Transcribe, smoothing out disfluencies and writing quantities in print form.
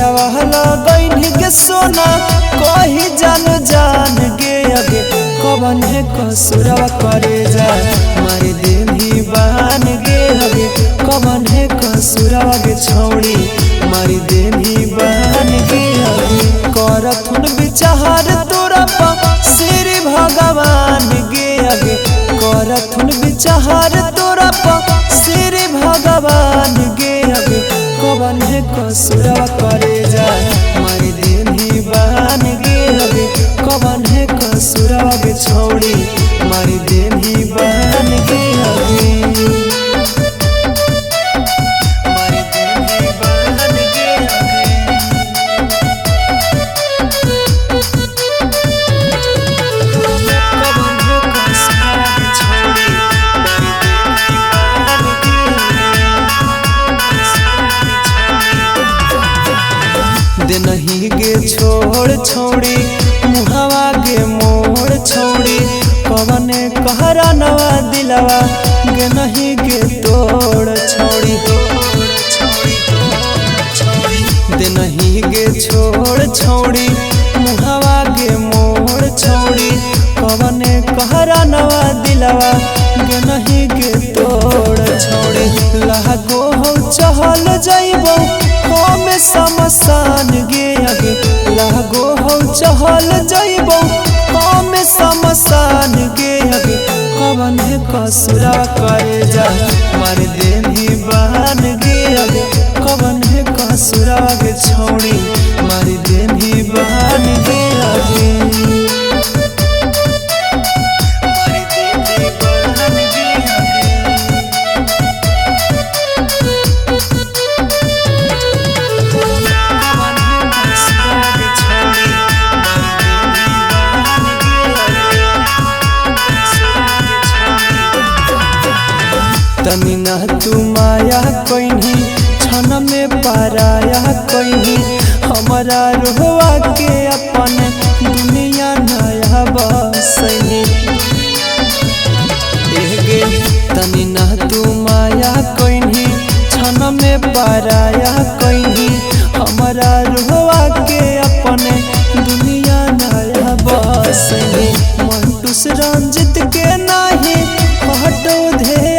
सिनुरवा लगैनी के सोना कही जान जान गे अगे कवन है कसुरवा करे जा मारे देही बान गे अगे कवन है कसुरवा गे छौड़ी मारी देही बान गे अगे करथुन विचार तोरा पा श्री भगवान गे अगे करथुन विचार तोरा पा श्री भगवान गे अगे कवन है कसुरवा करे जा मारी देही बान गे अगे कवन है कसुरवा गे छौड़ी मारी देही बान गे अगे मारी देही बान गे अगे कवन है कसुरवा गे छौड़ी मारी देही बान गे दे नहीं गे छोड़ छोड़ी मुहावा गे मोड़ छोड़ी कवने कहरा नवा दिलवा गे नहीं गे तोड़ छोड़ी दे नहीं गे छोड़ छोड़ी मुहावा गे मोड़ छोड़ी कवने कहरा नवा दिलवा गे नहीं गे तोड़ छोड़ी लागो हो चहल जाइबो में समसान गे अगे लागो हो चहल जाइबो में समसान गे अगे कवन है कसुरा करे जा मार देही बान गे अगे कवन है कसुरा गे छौड़ी मार देही बान गे अगे मार देही बान गे अगे तनी ना तू माया कोइनी छन में पराया कोइनी हमारा रोहवा के अपन दुनिया नया बसनी गे तनी ना तू माया कोइनी छन में पराया कोइनी हमारा रोहवा के अपन दुनिया नया बसनी मंटूस रंजित के नाही हटो धे